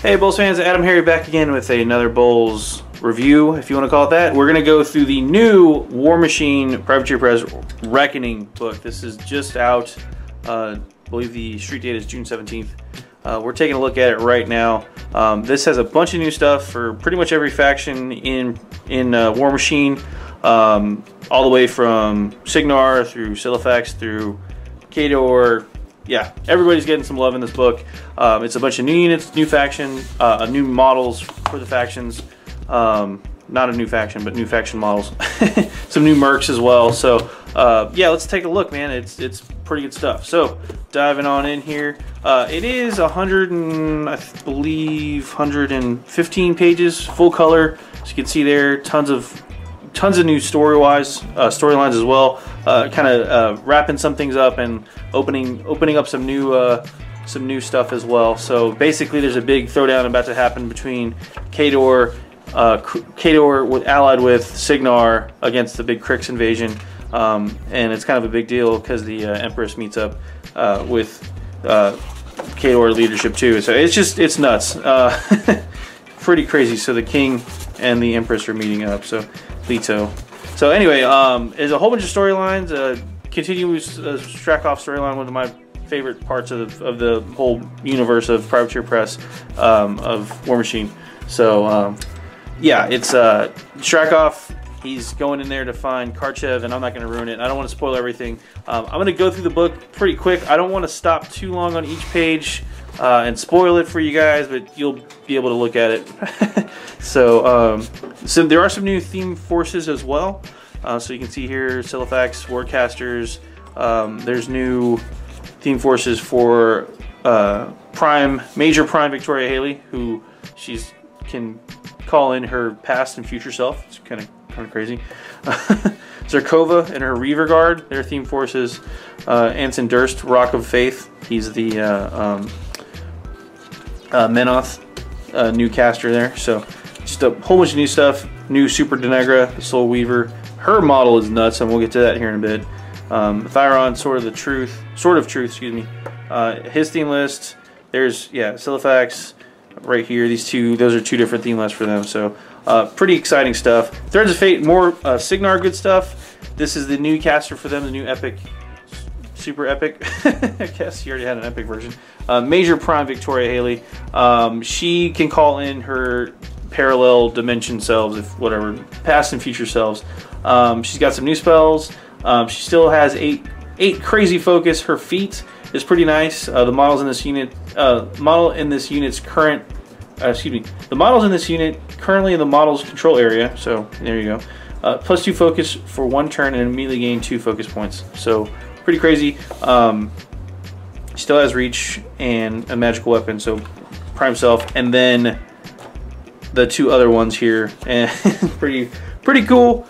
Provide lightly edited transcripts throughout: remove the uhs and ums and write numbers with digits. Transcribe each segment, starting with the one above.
Hey BoLS fans, AdamHarry back again with another BoLS review, if you want to call it that. We're going to go through the new Warmachine Privateer Press Reckoning book. This is just out, I believe the street date is June 17th. We're taking a look at it right now. This has a bunch of new stuff for pretty much every faction in Warmachine, all the way from Cygnar through Sylofax through Khador. Yeah, everybody's getting some love in this book. It's a bunch of new units, new faction, new models for the factions. Not a new faction, but new faction models. Some new mercs as well. So yeah, let's take a look, man. It's pretty good stuff. So diving on in here, it is 115 pages, full color. As you can see there, tons of new storylines as well. Kind of wrapping some things up and opening up some new stuff as well. So basically, there's a big throwdown about to happen between Khador allied with Cygnar against the big Cryx invasion, and it's kind of a big deal because the Empress meets up with Khador leadership too. So it's nuts, pretty crazy. So the King and the Empress are meeting up. So Leto. So anyway, there's a whole bunch of storylines. Continuous Strakoff storyline, one of my favorite parts of the whole universe of Privateer Press, of Warmachine. So yeah, it's Strakoff. He's going in there to find Karchev, and I'm not going to ruin it. I don't want to spoil everything. I'm going to go through the book pretty quick. I don't want to stop too long on each page and spoil it for you guys, but you'll be able to look at it. So there are some new theme forces as well. So you can see here, Sylofax, Warcasters. There's new theme forces for Major Prime Victoria Haley, who can call in her past and future self. It's kind of crazy. Zarkova and her Reaver Guard, their theme forces. Anson Durst, Rock of Faith. He's the Menoth new caster there. So just a whole bunch of new stuff. New Super Denegra, the Soul Weaver. Her model is nuts, and we'll get to that here in a bit. Thyron, Sword of Truth, excuse me. His theme list. There's Sylofax right here. Those are two different theme lists for them. So pretty exciting stuff. Threads of Fate, more Cygnar good stuff. This is the new caster for them, the new epic, super epic. I guess she already had an epic version. Major Prime Victoria Haley. She can call in her parallel dimension selves, whatever, past and future selves. She's got some new spells. She still has eight crazy focus. Her feat is pretty nice. The models in this unit, the models in this unit currently in the model's control area. So there you go. Plus 2 focus for 1 turn and immediately gain 2 focus points. So pretty crazy. She still has reach and a magical weapon. So prime self, and then the 2 other ones here, and pretty cool.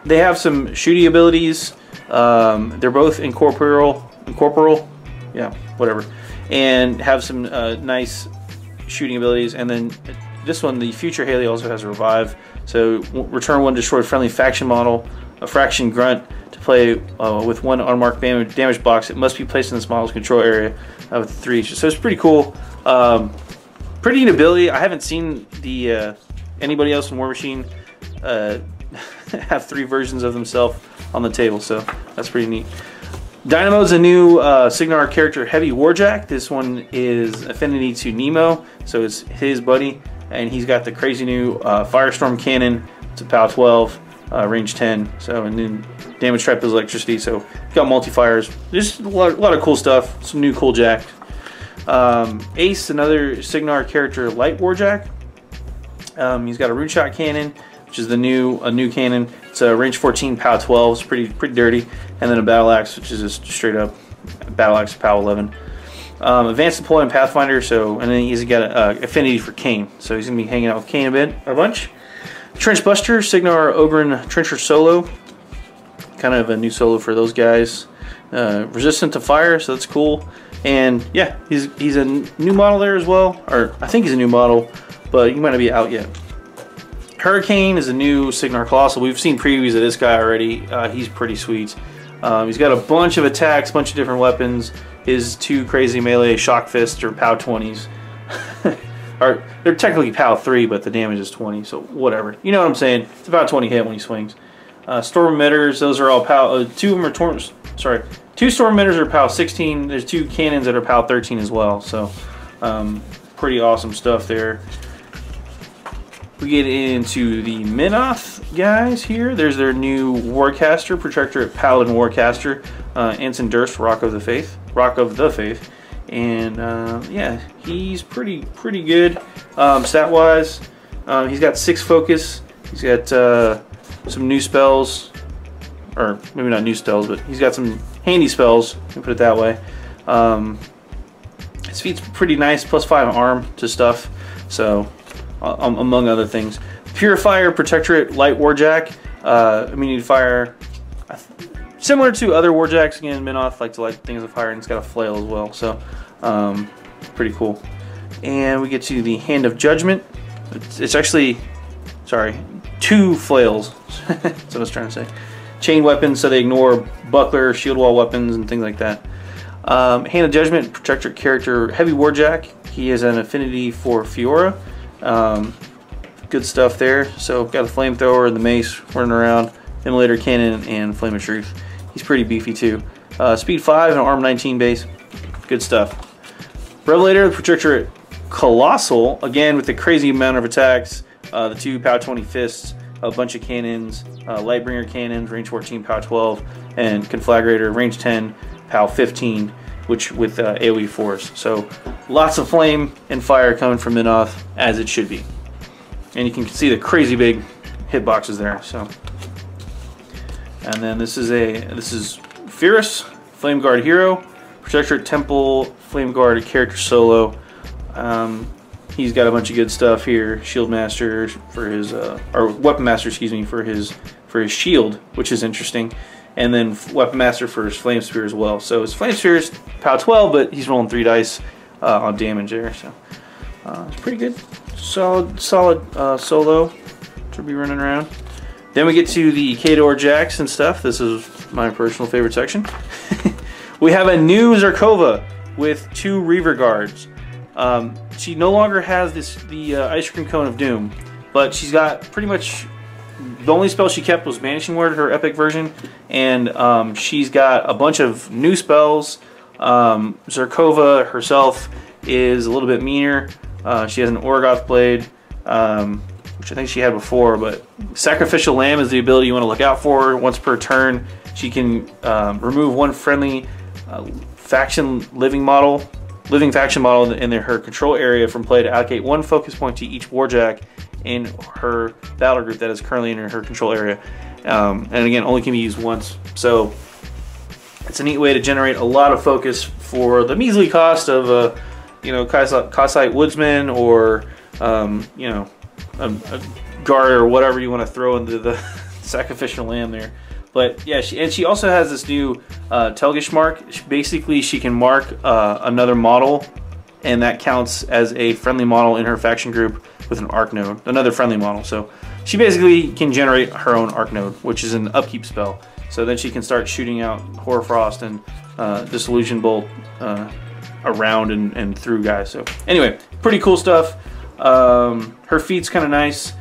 They have some shooting abilities. They're both incorporeal, yeah, whatever, and have some nice shooting abilities. And then this one, the future Haley, also has a revive. So return 1 destroyed friendly faction model, a fraction grunt, to play with 1 unmarked damage box. It must be placed in this model's control area with 3. So it's pretty cool. Pretty neat ability. I haven't seen the anybody else in Warmachine have 3 versions of themselves on the table, so that's pretty neat. Dynamo's a new Cygnar character, Heavy Warjack. This one is affinity to Nemo, so it's his buddy, and he's got the crazy new Firestorm cannon. It's a POW 12, range 10, so, and then damage type is electricity, so he's got multi-fires. Just a lot of cool stuff, some new cool jack. Ace, another Cygnar character, Light Warjack. He's got a Rune Shot cannon, which is a new cannon. It's a range 14, POW 12. It's pretty dirty. And then a Battle Axe, which is just straight up Battle Axe, POW 11. Advanced Deploy and Pathfinder. So, and then he's got an affinity for Kane. So he's gonna be hanging out with Kane a bunch. Trench Buster, Cygnar Ogren Trencher solo. Kind of a new solo for those guys. Resistant to fire, so that's cool. And yeah, he's a new model there as well. Or I think he's a new model, but he might not be out yet. Hurricane is a new Cygnar Colossal. We've seen previews of this guy already. He's pretty sweet. He's got a bunch of attacks, bunch of different weapons. His 2 crazy melee Shock Fist or POW 20s. Or they're technically POW 3, but the damage is 20, so whatever. You know what I'm saying? It's about 20 hit when he swings. Storm emitters, those are all POW. Two of them are two storm emitters are POW 16. There's 2 cannons that are POW 13 as well. So pretty awesome stuff there. We get into the Menoth guys here. There's their new Warcaster, Protectorate Paladin Warcaster, Anson Durst, Rock of the Faith, and yeah, he's pretty good stat wise. He's got 6 focus. He's got some new spells, or maybe not new spells, but he's got some handy spells. You can put it that way. His feat's pretty nice, +5 arm to stuff. So. Among other things. Purifier, Protectorate, Light Warjack, immunity to fire. Similar to other Warjacks, again, Menoth like to light things on fire, and it's got a flail as well, so pretty cool. And we get to the Hand of Judgment. It's actually, sorry, 2 flails. That's what I was trying to say. Chain weapons, so they ignore buckler, shield wall weapons, and things like that. Hand of Judgment, Protectorate character, Heavy Warjack. He has an affinity for Fiora. Good stuff there. So got a flamethrower and the mace running around, immolator cannon, and flame of truth. He's pretty beefy too. Speed 5 and arm 19 base. Good stuff. Revelator, Protectorate Colossal, again with the crazy amount of attacks. The 2 POW 20 fists, a bunch of cannons, Lightbringer cannons, range 14 POW 12, and Conflagrator, range 10 POW 15. Which with AoE force. So lots of flame and fire coming from Menoth, as it should be. And you can see the crazy big hitboxes there. So, and then this is Fierce, Flame Guard hero, Protectorate Temple, Flame Guard character solo. He's got a bunch of good stuff here. Shield Master for his, or Weapon Master, excuse me, for his shield, which is interesting. And then Weapon Master for his Flame Spear as well. So his Flame Spear is POW 12, but he's rolling 3 dice on damage there. So it's pretty good. Solid solo to be running around. Then we get to the Khador Jacks and stuff. This is my personal favorite section. We have a new Zerkova with 2 Reaver Guards. She no longer has the Ice Cream Cone of Doom, but she's got pretty much... The only spell she kept was Banishing Word, her epic version, and she's got a bunch of new spells. Zerkova herself is a little bit meaner. She has an Orgoth Blade, which I think she had before, but Sacrificial Lamb is the ability you want to look out for. Once per turn, she can remove 1 friendly living faction model in her control area from play to allocate 1 focus point to each Warjack in her battle group that is currently in her control area, and again only can be used once. So it's a neat way to generate a lot of focus for the measly cost of a Cossite Woodsman, or a guard, or whatever you want to throw into the Sacrificial Lamb there. But yeah, she also has this new Telgish mark. Basically she can mark another model, and that counts as a friendly model in her faction group with an arc node, another friendly model. So she basically can generate her own arc node, which is an upkeep spell. So then she can start shooting out Hoarfrost and Disillusion Bolt around and through guys. So anyway, pretty cool stuff. Her feat's kind of nice.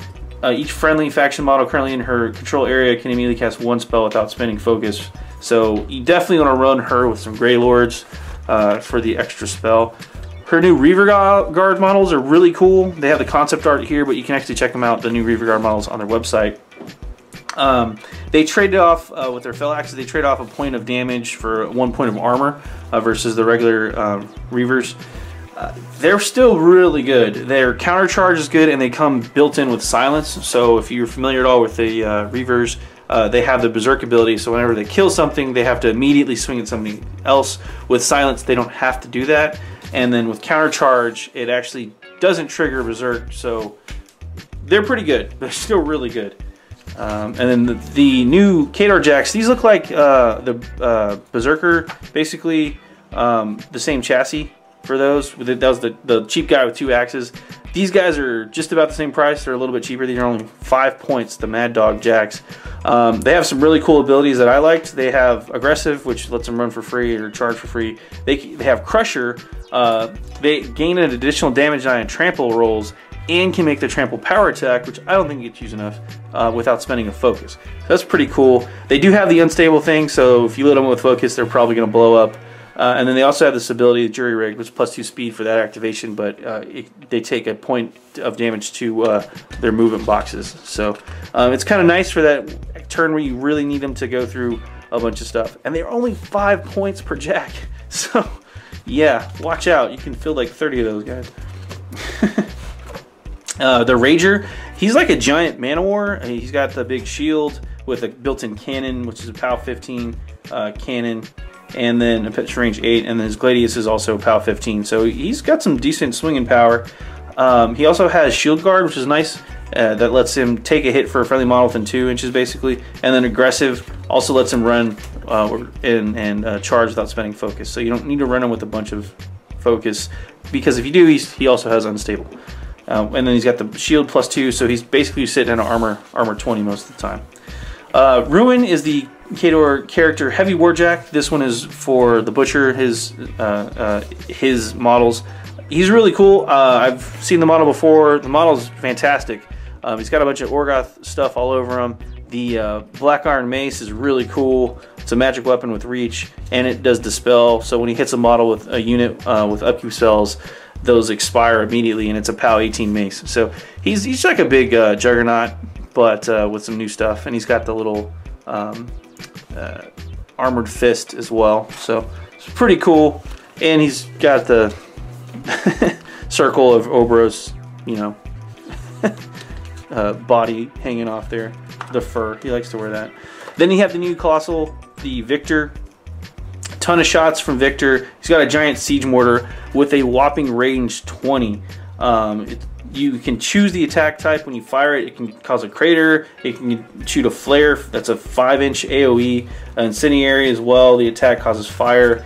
Each friendly faction model currently in her control area can immediately cast 1 spell without spending focus. So you definitely want to run her with some Grey Lords for the extra spell. Her new Reaver Guard models are really cool. They have the concept art here, but you can actually check them out, the new Reaver Guard models, on their website. They traded off, with their fell axes, they trade off a point of damage for 1 point of armor versus the regular Reavers. They're still really good. Their counter charge is good, and they come built in with silence. So if you're familiar at all with the Reavers, they have the Berserk ability, so whenever they kill something, they have to immediately swing at something else. With silence, they don't have to do that. And then with counter charge, it actually doesn't trigger Berserk, so they're pretty good. They're still really good. And then the new Khador Jacks, these look like the Berserker, basically the same chassis for those. That was the cheap guy with 2 axes. These guys are just about the same price. They're a little bit cheaper. These are only 5 points, the Mad Dog Jacks. They have some really cool abilities that I liked. They have Aggressive, which lets them run for free or charge for free. They have Crusher, They gain an additional damage on trample rolls and can make the trample power attack, which I don't think gets used enough without spending a focus. So that's pretty cool. They do have the unstable thing, so if you hit them with focus, they're probably going to blow up. And then they also have this ability, Jury Rig, which is +2 speed for that activation, but they take a point of damage to their movement boxes. So it's kind of nice for that turn where you really need them to go through a bunch of stuff. And they're only 5 points per jack. So yeah, watch out. You can fill like 30 of those guys. The Rager, he's like a giant man-o-war. He's got the big shield with a built-in cannon, which is a POW 15 cannon, and then a pitch range 8, and then his Gladius is also POW 15. So he's got some decent swinging power. He also has Shield Guard, which is nice. That lets him take a hit for a friendly model within 2 inches, basically. And then Aggressive also lets him run and charge without spending focus. So you don't need to run him with a bunch of focus, because if you do, he also has Unstable. And then he's got the Shield +2, so he's basically sitting in armor 20 most of the time. Ruin is the Khador character Heavy Warjack. This one is for the Butcher, his models. He's really cool. I've seen the model before. The model's fantastic. He's got a bunch of Orgoth stuff all over him. The Black Iron Mace is really cool. It's a magic weapon with reach, and it does dispel. So when he hits a model with a unit with upkeep spells, those expire immediately, and it's a POW 18 mace. So he's like a big juggernaut, but with some new stuff. And he's got the little armored fist as well. So it's pretty cool. And he's got the circle of Obros, you know, body hanging off there, the fur. He likes to wear that. Then you have the new Colossal, the Victor. Ton of shots from Victor. He's got a giant siege mortar with a whopping range 20. You can choose the attack type. When you fire it, it can cause a crater. It can shoot a flare. That's a 5-inch AoE. Incendiary as well. The attack causes fire.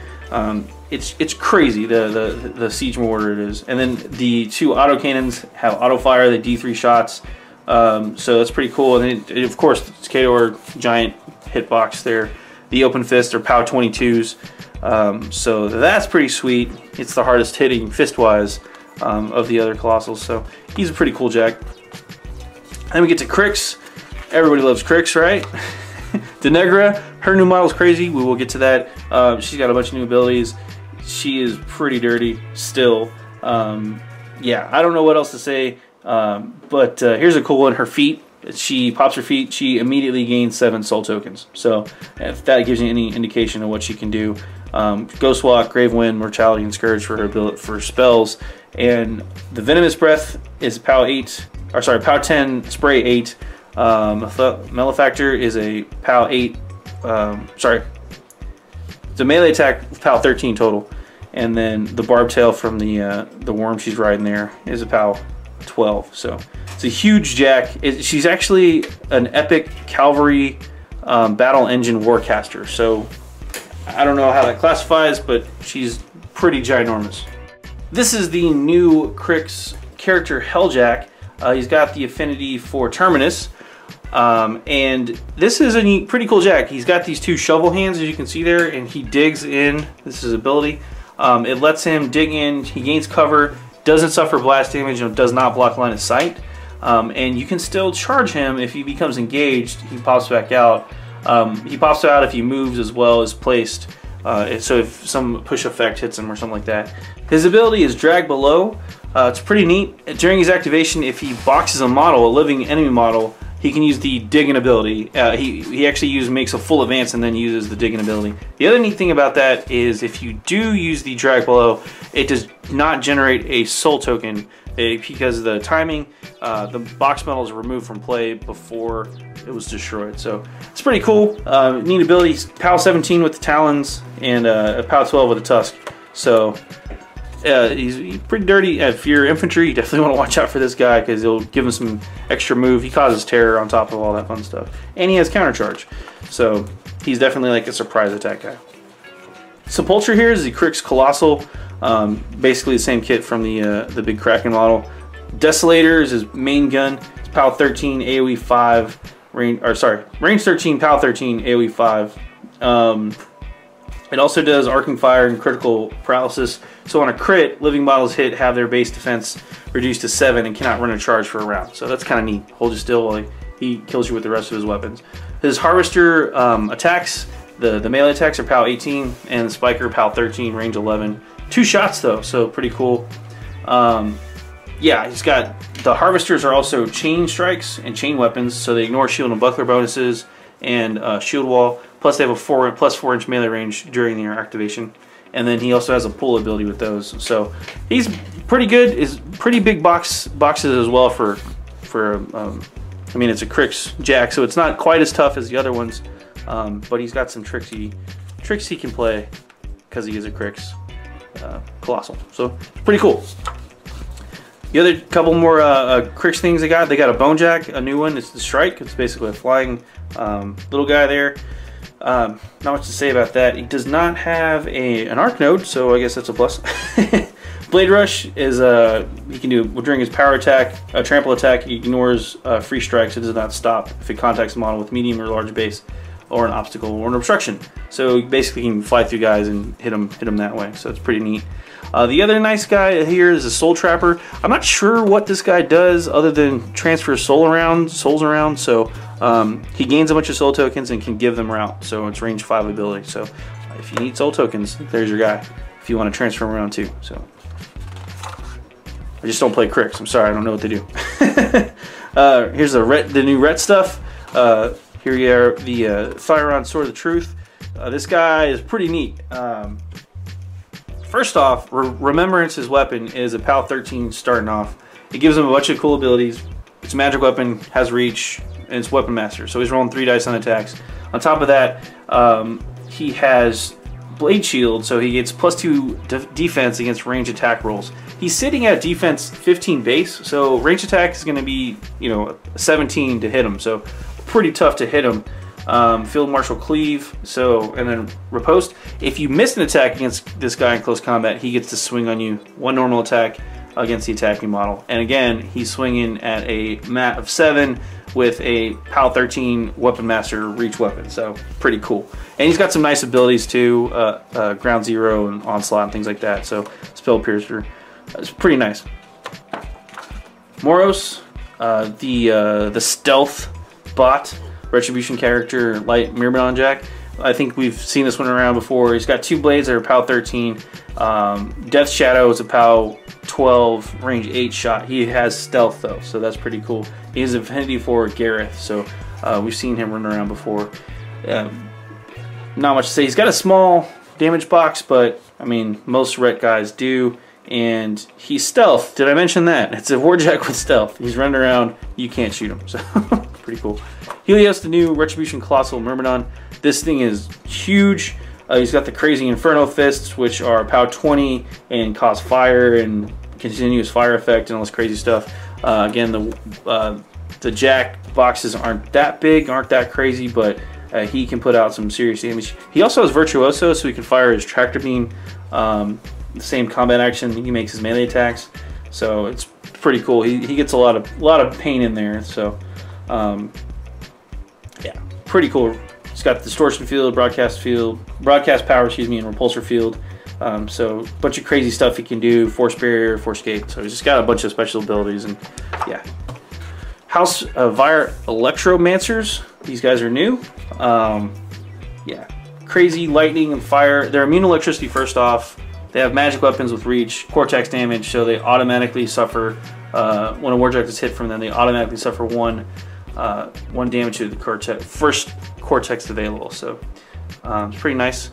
It's crazy, the siege mortar it is. And then the 2 autocannons have auto fire, the D3 shots. So that's pretty cool. And then of course, it's Khador giant hitbox there. The open fist are POW 22s. So that's pretty sweet. It's the hardest hitting fist-wise of the other Colossals. So he's a pretty cool jack. Then we get to Cryx. Everybody loves Cryx, right? Denegra, her new model's crazy. We will get to that. She's got a bunch of new abilities. She is pretty dirty still. Yeah, I don't know what else to say. But here's a cool one. Her feet. She pops her feet, she immediately gains 7 soul tokens. So if that gives you any indication of what she can do. Ghost Walk, Grave Wind, Mortality, and Scourge for her ability for spells. And the Venomous Breath is POW 8, or sorry, POW 10, Spray 8. Malefactor is a POW 8, sorry. It's a melee attack, POW 13 total. And then the Barbed Tail from the worm she's riding there is a POW 12. So it's a huge jack. She's actually an epic cavalry battle engine warcaster. So I don't know how that classifies, but she's pretty ginormous. This is the new Cryx character Helljack. He's got the affinity for Terminus. And this is a pretty cool jack. He's got these 2 shovel hands, as you can see there, and he digs in. This is his ability. It lets him dig in. He gains cover, doesn't suffer blast damage, and does not block line of sight. And you can still charge him if he becomes engaged. He pops back out. He pops out if he moves as well as placed. So if some push effect hits him or something like that. His ability is Drag Below. It's pretty neat. During his activation, if he boxes a model, a living enemy model, he can use the digging ability. He actually makes a full advance and then uses the digging ability. The other neat thing about that is if you do use the Drag Below, it does not generate a soul token because of the timing. The box medal is removed from play before it was destroyed. So it's pretty cool. Neat ability. POW 17 with the talons and a POW 12 with a tusk. So he's pretty dirty. If you're infantry, you definitely want to watch out for this guy because he'll give him some extra move. He causes terror on top of all that fun stuff. And he has counter charge. So he's definitely like a surprise attack guy. Sepulture here is the Cryx Colossal. Basically the same kit from the big Kraken model. Desolator is his main gun. It's POW 13, AoE 5, range 13, POW 13, AoE 5. It also does arcing fire and critical paralysis. So on a crit, living models hit have their base defense reduced to 7 and cannot run a charge for a round. So that's kind of neat. Hold you still while he kills you with the rest of his weapons. His Harvester attacks, the melee attacks are POW 18 and the Spiker POW 13, range 11. 2 shots though, so pretty cool. Yeah, he's got, the Harvesters are also chain strikes and chain weapons, so they ignore shield and buckler bonuses and shield wall. Plus they have a +4 inch melee range during their activation. And then he also has a pull ability with those. So he's pretty good. Is pretty big boxes as well for I mean, it's a Cryx Jack, so it's not quite as tough as the other ones. But he's got some tricks he can play because he is a Cryx Colossal. So pretty cool. The other couple more Cryx things they got a Bone Jack, a new one. It's the Strike. It's basically a flying little guy there. Not much to say about that. He does not have an arc node, so I guess that's a plus. Blade Rush is he can do during his power attack, trample attack. He ignores free strikes. It does not stop if it contacts a model with medium or large base, or an obstacle or an obstruction. So basically, you can fly through guys and hit them that way. So it's pretty neat. The other nice guy here is a Soul Trapper. I'm not sure what this guy does other than transfer souls around. So he gains a bunch of soul tokens and can give them route. So it's range 5 ability. So if you need soul tokens, there's your guy. If you want to transfer them around too. So I just don't play Cryx. I'm sorry, I don't know what to do. Here's the new Ret stuff. Here we are, the Fireon Sword of the Truth. This guy is pretty neat. First off, Remembrance's weapon is a POW 13 starting off. It gives him a bunch of cool abilities. It's a magic weapon, has reach, and it's Weapon Master. So he's rolling 3 dice on attacks. On top of that, he has Blade Shield, so he gets +2 defense against range attack rolls. He's sitting at defense 15 base, so range attack is going to be, 17 to hit him. So pretty tough to hit him. Field Marshal Cleave, and then Riposte. If you miss an attack against this guy in close combat, he gets to swing on you 1 normal attack against the attacking model. And again, he's swinging at a mat of 7 with a POW 13 Weapon Master reach weapon, so pretty cool. And he's got some nice abilities too, Ground Zero and Onslaught and things like that, so Spell Piercer. It's pretty nice. Moros, the stealth bot, Retribution character, light Myrmidon Jack. I think we've seen this one around before. He's got 2 blades that are POW 13. Death Shadow is a POW 12, range 8 shot. He has stealth though, so that's pretty cool. He has affinity for Gareth, so we've seen him run around before. Not much to say. He's got a small damage box, but I mean, most Ret guys do. And he's stealth. Did I mention that? It's a Warjack with stealth. He's running around. You can't shoot him. So pretty cool. Helios, the new Retribution Colossal Myrmidon. This thing is huge. He's got the crazy Inferno Fists, which are POW 20 and cause fire and continuous fire effect and all this crazy stuff. Again, the Jack boxes aren't that big, aren't that crazy, but he can put out some serious damage. He also has Virtuoso, so he can fire his Tractor Beam. The same combat action. He makes his melee attacks, so it's pretty cool. He gets a lot of pain in there. So yeah, pretty cool. It's got distortion field, broadcast power, excuse me, and repulsor field. So a bunch of crazy stuff he can do. Force barrier, force gate. So he's just got a bunch of special abilities, and yeah. House Vire Electromancers. These guys are new. Yeah, crazy lightning and fire. They're immune to electricity first off. They have magic weapons with reach, Cortex damage, so they automatically suffer, when a Warjack is hit from them, they automatically suffer 1 damage to the first Cortex available, so it's pretty nice.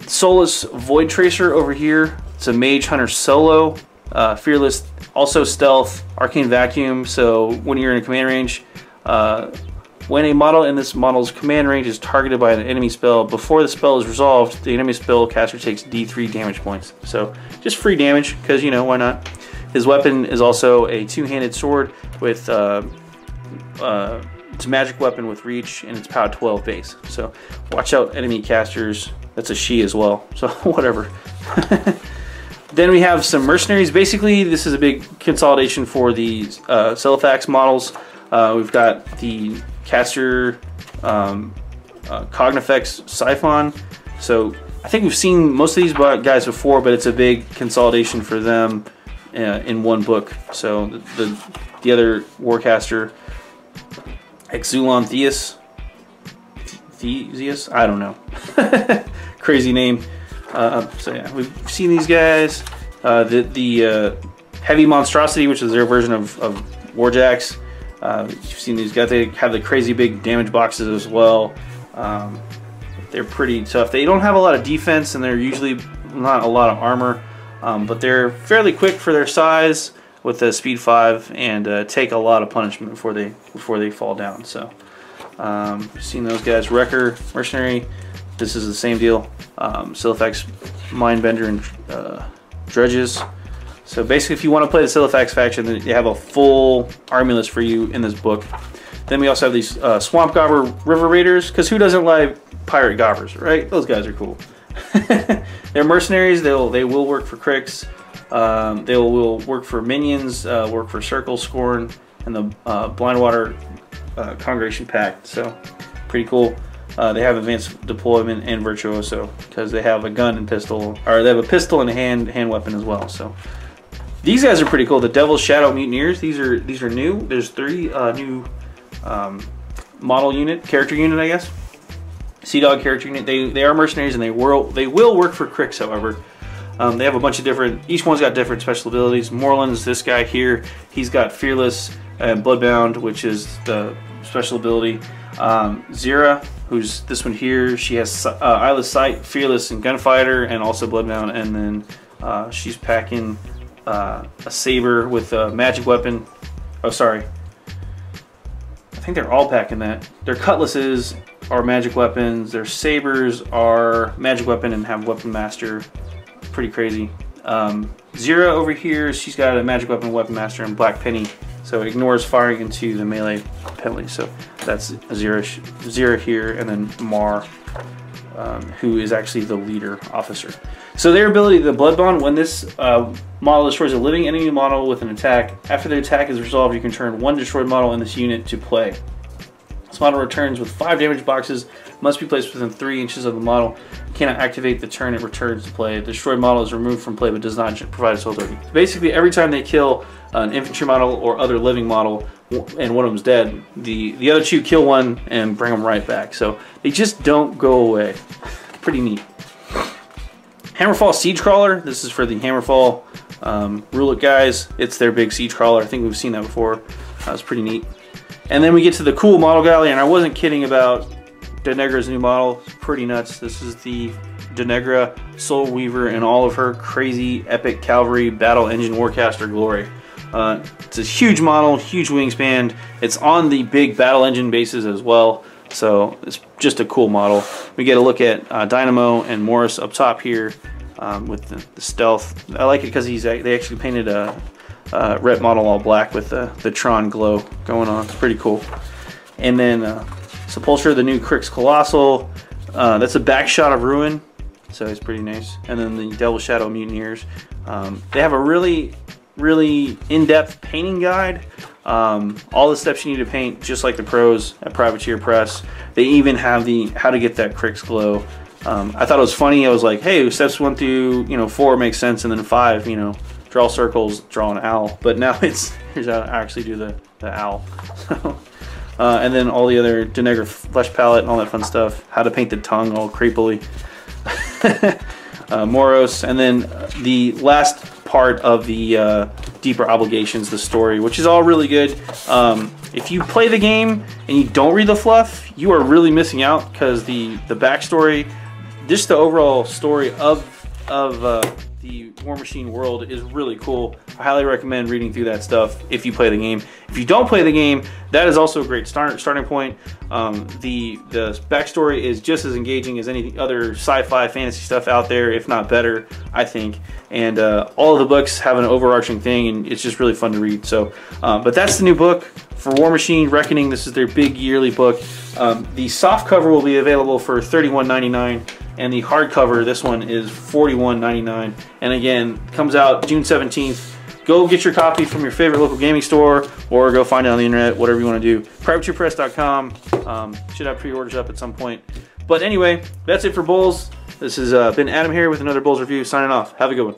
Soulless Void Tracer over here. It's a Mage Hunter solo, Fearless, also stealth, Arcane Vacuum, so when you're in a command range, when a model in this model's command range is targeted by an enemy spell, before the spell is resolved, the enemy spell caster takes D3 damage points. So just free damage, because why not? His weapon is also a 2-handed sword with it's a magic weapon with reach, and it's POW 12 base. So watch out, enemy casters. That's a she as well. So whatever. Then we have some mercenaries. Basically, this is a big consolidation for the Celofax models. We've got the caster Cognifex Siphon. So I think we've seen most of these guys before, but it's a big consolidation for them in one book. So the other Warcaster, Exulon Theus, I don't know, crazy name. So yeah, we've seen these guys. The Heavy Monstrosity, which is their version of Warjacks. You've seen these guys. They have the crazy big damage boxes as well. They're pretty tough. They don't have a lot of defense, and they're usually not a lot of armor, but they're fairly quick for their size with a speed 5, and take a lot of punishment before they fall down. So seen those guys. Wrecker, Mercenary. This is the same deal. Siliphax, Mindbender, and Dredges. So basically, if you want to play the Siliphax faction, then you have a full army list for you in this book. Then we also have these Swamp Gobber River Raiders, because who doesn't like pirate gobbers, right? Those guys are cool. They're mercenaries. They will work for Cryx. They will work for minions, work for Circle, Scorn, and the Blindwater Congregation Pact. So pretty cool. They have advanced deployment and virtuoso, because they have a gun and pistol, or they have a pistol and a hand weapon as well. So these guys are pretty cool. The Devil's Shadow Mutineers. These are new. There's 3 new model character unit, I guess. Sea Dog character unit. They are mercenaries, and they will work for Cryx. However, they have a bunch of different. Each one's got different special abilities. Moreland's this guy here. He's got Fearless and Bloodbound, which is the special ability. Zira, who's this one here, she has Eyeless Sight, Fearless, and Gunfighter, and also Bloodbound. And then she's packing a saber with a magic weapon. Oh, sorry. I think they're all packing that. Their cutlasses are magic weapons. Their sabers are magic weapon and have Weapon Master. Pretty crazy. Zira over here, she's got a magic weapon, Weapon Master, and Black Penny. So it ignores firing into the melee penalty. So that's Zira here, and then Mar, who is actually the leader officer. So their ability, the Blood Bond, when this model destroys a living enemy model with an attack, after the attack is resolved, you can turn 1 destroyed model in this unit to play. This model returns with 5 damage boxes, must be placed within 3 inches of the model. You cannot activate the turn it returns to play. The destroyed model is removed from play but does not provide a soul token. Basically, every time they kill an infantry model or other living model and one of them's dead, the other 2 kill one and bring them right back. So they just don't go away. Pretty neat. Hammerfall Siege Crawler. This is for the Hammerfall Rule It guys. It's their big siege crawler. I think we've seen that before. It's pretty neat. And then we get to the cool model galley, and I wasn't kidding about Denegra's new model. It's pretty nuts. This is the Denegra Soul Weaver in all of her crazy epic cavalry battle engine Warcaster glory. It's a huge model, huge wingspan. It's on the big battle engine bases as well, so it's just a cool model. We get a look at Dynamo and Morris up top here with the stealth. I like it because they actually painted a red model all black with the Tron glow going on. It's pretty cool. And then Sepultura, the new Cryx Colossal. That's a back shot of Ruin, so it's pretty nice. And then the Devil's Shadow Mutineers. They have a really in-depth painting guide. All the steps you need to paint, just like the pros at Privateer Press. They even have the how to get that Cryx glow. I thought it was funny. I was like, hey, steps 1 through 4 makes sense, and then 5, draw circles, draw an owl. But now here's how to actually do the owl. And then all the other Denegra flesh palette and all that fun stuff. How to paint the tongue all creepily. Moros, and then the last part of the Deeper Obligations, the story, which is all really good. If you play the game and you don't read the fluff, you are really missing out, because the backstory, just the overall story of the Warmachine world is really cool. I highly recommend reading through that stuff if you play the game. If you don't play the game, that is also a great starting point. The backstory is just as engaging as any other sci-fi fantasy stuff out there, if not better, I think. And all of the books have an overarching thing, and it's just really fun to read. So, but that's the new book for Warmachine Reckoning. This is their big yearly book. The soft cover will be available for $31.99. And the hardcover, this one is $41.99. And again, comes out June 17th. Go get your copy from your favorite local gaming store, or go find it on the internet, whatever you want to do. Privateerpress.com. Should have pre-orders up at some point. But anyway, that's it for BoLS. This has been AdamHarry with another BoLS review, signing off. Have a good one.